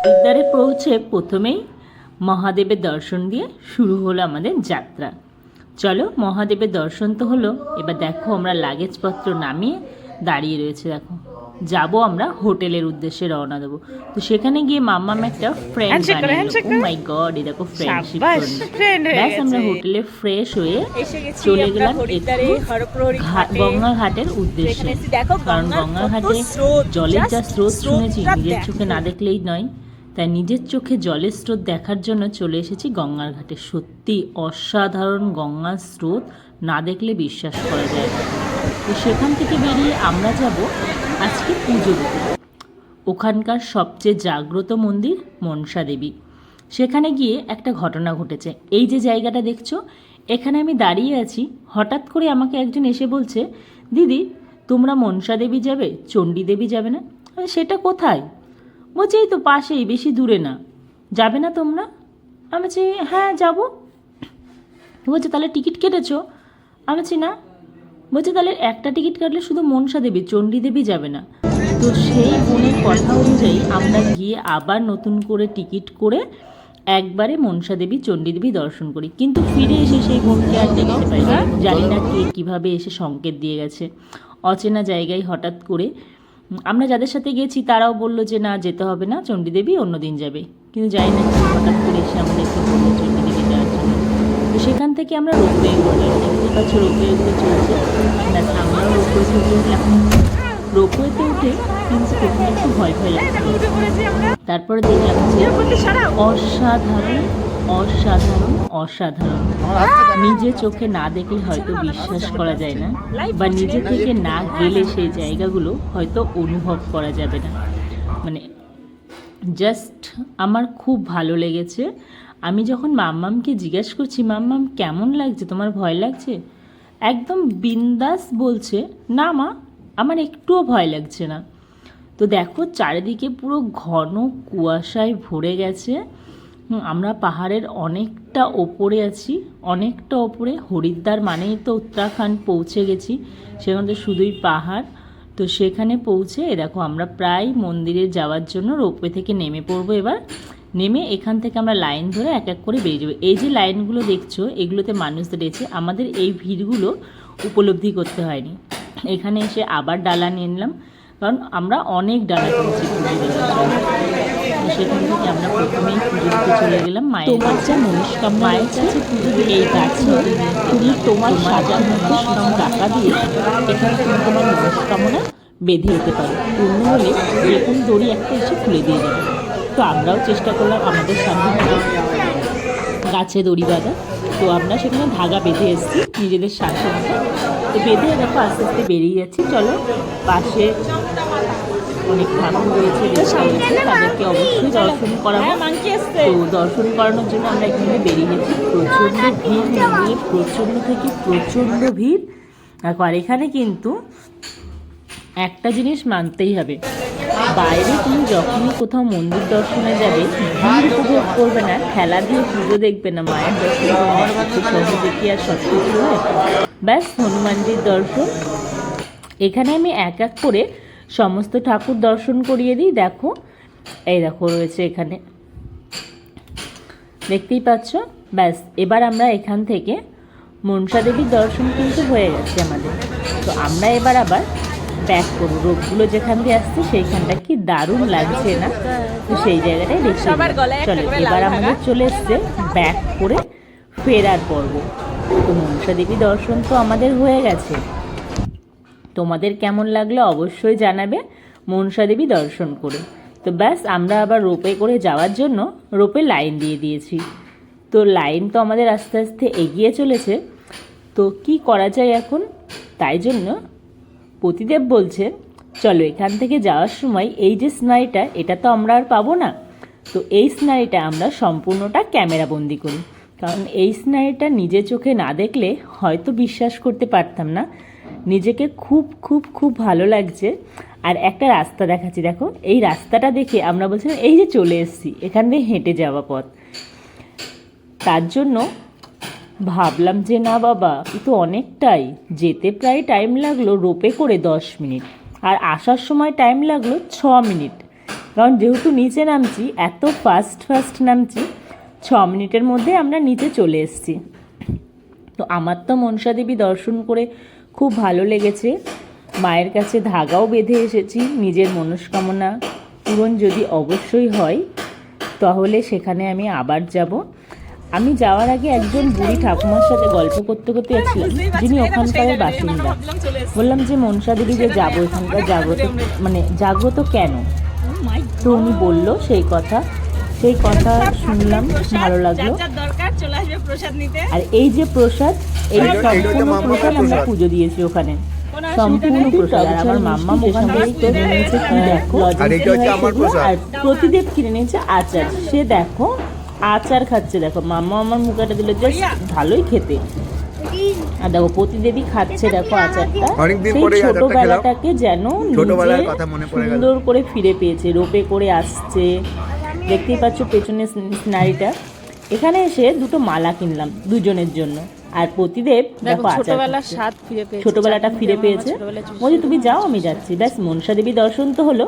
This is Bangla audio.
হরিদ্বারে পৌঁছে প্রথমেই মহাদেবের দর্শন দিয়ে শুরু হলো আমাদের যাত্রা। চলো, মহাদেবের দর্শন তো হলো, এবার দেখো আমরা লাগেজপত্র নামিয়ে দাঁড়িয়ে রয়েছে। দেখো যাবো আমরা হোটেলের উদ্দেশ্যে রওনা দেবো। তো সেখানে গিয়ে মাম্মাম একটা ফ্রেন্ড বানিয়ে, ও মাই গড, এই দেখো ফ্রেন্ডশিপ ব্যাস। আমরা হোটেলে ফ্রেশ হয়ে চলে গেলাম গঙ্গাঘাটের উদ্দেশ্যে। কারণ গঙ্গাঘাটে জলের যা স্রোত শুনেছি, নিজের চোখে না দেখলেই নয়, তাই নিজের চোখে জলের স্রোত দেখার জন্য চলে এসেছি গঙ্গার ঘাটে। সত্যি অসাধারণ গঙ্গার স্রোত, না দেখলে বিশ্বাস করা যায় না। তো সেখান থেকে বেরিয়ে আমরা যাব আজকে পুজো দিতে ওখানকার সবচেয়ে জাগ্রত মন্দির মনসা দেবী। সেখানে গিয়ে একটা ঘটনা ঘটেছে। এই যে জায়গাটা দেখছো, এখানে আমি দাঁড়িয়ে আছি, হঠাৎ করে আমাকে একজন এসে বলছে, দিদি তোমরা মনসা দেবী যাবে, চণ্ডী দেবী যাবে না? সেটা কোথায়? বলছি এই তো পাশেই, বেশি দূরে না, যাবে না তোমরা? আমি বলছি হ্যাঁ যাবো। বলছে তাহলে টিকিট কেটেছো? আমি বলছি না। বলছে তাহলে একটা টিকিট কাটলে শুধু মনসা দেবী, চণ্ডী দেবী যাবে না? তো সেই বোনের কথা অনুযায়ী আমরা গিয়ে আবার নতুন করে টিকিট করে একবারে মনসা দেবী, চণ্ডী দেবী দর্শন করি। কিন্তু ফিরে এসে সেই বোনকে আর দেখতে পাই না। জানি না কে কীভাবে এসে সংকেত দিয়ে গেছে। অচেনা জায়গায় হঠাৎ করে আমরা যাদের সাথে গেছি তারাও বললো যে না যেতে হবে না, চণ্ডী দেবী অন্যদিন যাবে। কিন্তু জানি না হঠাৎ করে এসে আমাদেরকে বললো চণ্ডী দেবী যাওয়ার জন্য। তো সেখান থেকে আমরা রোপওয়ে করলাম। দেখতে পাচ্ছ রোপওয়েগুলো চলছে, আমরাও রোপওয়েতে উঠলাম। রোপওয়েতে উঠে কিন্তু প্রথমে একটু ভয় ভয় লাগছে, তারপরে দেখলাম যে অসাধারণ অসাধারণ অসাধারণ। নিজে চোখে না দেখলে হয়তো বিশ্বাস করা যায় না, বা নিজে থেকে না গেলে সেই জায়গাগুলো হয়তো অনুভব করা যাবে না। মানে জাস্ট আমার খুব ভালো লেগেছে। আমি যখন মাম্মামকে জিজ্ঞেস করছি, মাম্মাম কেমন লাগছে, তোমার ভয় লাগছে? একদম বিন্দাস বলছে, না মা আমার একটুও ভয় লাগছে না। তো দেখো চারিদিকে পুরো ঘন কুয়াশায় ভরে গেছে। আমরা পাহাড়ের অনেকটা ওপরে আছি, অনেকটা ওপরে। হরিদ্বার মানেই তো উত্তরাখণ্ড পৌঁছে গেছি, সেখানে তো শুধুই পাহাড়। তো সেখানে পৌঁছে দেখো আমরা প্রায় মন্দিরে যাওয়ার জন্য রোপওয়ে থেকে নেমে পড়বো। এবার নেমে এখান থেকে আমরা লাইন ধরে এক এক করে বেরিয়ে যাবো। এই যে লাইনগুলো দেখছো, এগুলোতে মানুষ দাঁড়িয়েছে। আমাদের এই ভিড়গুলো উপলব্ধি করতে হয়নি, এখানে এসে আবার ডালা নিয়ে নিলাম, কারণ আমরা অনেক ডালা কিনেছি পুজো দেওয়ার জন্য। সেখান থেকে আমরা প্রথমেই পুজো দিতে চলে গেলাম মায়ের কাছে। মায়ের কাছে পুজো দিয়ে এই গাছে তুমি তোমার সাজানোর টাকা দিয়ে এখানে তুমি তোমার মনস্কামনা বেঁধে যেতে পারো। পূর্ণ হলে যে কোনো দড়ি একটা এসে খুলে দিয়ে যাবে। তো আমরাও চেষ্টা করলাম আমাদের সামনে গাছে দড়ি বাঁধা। তো আমরা সেখানে ধাগা বেঁধে এসেছি নিজেদের সাথে মতো। তো বেঁধে দেখো আস্তে আস্তে বেরিয়ে যাচ্ছি। চলো, পাশে অনেক ঠাকুর রয়েছে, তাদেরকে অবশ্যই দর্শন করাবো। তো দর্শন করানোর জন্য আমরা এখানে বেরিয়ে গেছি। প্রচণ্ড ভিড়, মন্দিরে প্রচণ্ড থেকে প্রচণ্ড ভিড়। আর এখানে কিন্তু একটা জিনিস মানতেই হবে, বাইরে তুমি যখনই কোথাও মন্দির দর্শনে যাবে ভিড় উপভোগ করবে না, খেলা দিয়ে পুজো দেখবে না, মায়ের দর্শন সহজে কি আর সব কিছু হয়? ব্যাস হনুমানজির দর্শন। এখানে আমি এক এক করে সমস্ত ঠাকুর দর্শন করিয়ে দিই। দেখো এই দেখো রয়েছে এখানে, দেখতেই পাচ্ছ। ব্যাস এবার আমরা এখান থেকে মনসা দেবীর দর্শন কিন্তু হয়ে গেছে আমাদের। তো আমরা এবার আবার ব্যাক করবো। রোগগুলো যেখান দিয়ে আসছে সেইখানটা কি দারুণ লাগছে না? তো সেই জায়গাটাই দেখতে চলো। এবার আমাদের চলে এসছে ব্যাক করে ফেরার পর্ব। তো মনসা দেবী দর্শন তো আমাদের হয়ে গেছে, তোমাদের কেমন লাগলো অবশ্যই জানাবে মনসা দেবী দর্শন করে। তো ব্যাস আমরা আবার রোপে করে যাওয়ার জন্য রোপে লাইন দিয়ে দিয়েছি। তো লাইন তো আমাদের আস্তে আস্তে এগিয়ে চলেছে। তো কি করা যায় এখন? তাই জন্য পতিদেব বলছে চলো এখান থেকে যাওয়ার সময় এই যে স্নাইটা, এটা তো আমরা আর পাবো না, তো এই স্নাইটা আমরা সম্পূর্ণটা ক্যামেরা বন্দি করি। কারণ এই স্নাইটা নিজে চোখে না দেখলে হয়তো বিশ্বাস করতে পারতাম না। নিজেকে খুব খুব খুব ভালো লাগছে। আর একটা রাস্তা দেখাচ্ছি, দেখো এই রাস্তাটা দেখে আমরা বলছিলাম এই যে চলে এসেছি, এখান দিয়ে হেঁটে যাওয়া পথ। তার জন্য ভাবলাম যে না বাবা এ তো অনেকটাই, যেতে প্রায় টাইম লাগলো রোপে করে 10 মিনিট, আর আসার সময় টাইম লাগলো 6 মিনিট। কারণ যেহেতু নিচে নামছি, এত ফাস্ট নামছি, 6 মিনিটের মধ্যে আমরা নিচে চলে এসেছি। তো আমার তো মনসা দেবী দর্শন করে খুব ভালো লেগেছে। মায়ের কাছে ধাগাও বেঁধে এসেছি, নিজের মনস্কামনা পূরণ যদি অবশ্যই হয় তাহলে সেখানে আমি আবার যাব। আমি যাওয়ার আগে একজন বুড়ি ঠাকুমার সাথে গল্প করতে করতে যাচ্ছিলাম, যিনি ওখানকার বাসিন্দা। বললাম যে মনসা দেবী যে যাবো, এখানকার জাগ্রত মানে জাগ্রত কেন, তো উনি বললো সেই কথা শুনলাম, ভালো লাগলো। আর এই যে প্রসাদ, এই সম্পূর্ণ প্রসাদ আমরা পুজো দিয়েছি ওখানে, সম্পূর্ণ প্রসাদ। আর আমার মাম্মা ওখান থেকে কিনে নিয়েছে কি দেখো, আর প্রতিদেব কিনে নিয়েছে আচার। সে দেখো আচার খাচ্ছে, দেখো মাম্মা আমার মুখটা দিল, জাস্ট ভালোই খেতে। আর দেখো প্রতিদেবী খাচ্ছে, দেখো আচারটা। সেই ছোটবেলাটাকে যেন সুন্দর করে ফিরে পেয়েছে, রোপে করে আসছে। দেখতেই পাচ্ছ পেছনে সিনারিটা। এখানে এসে দুটো মালা কিনলাম দুজনের জন্য। আর প্রতিদেব দেখো ছোটবেলাটা ফিরে পেয়েছে। বলছি তুমি যাও, আমি যাচ্ছি। ব্যাস মনসা দেবী দর্শন তো হলো।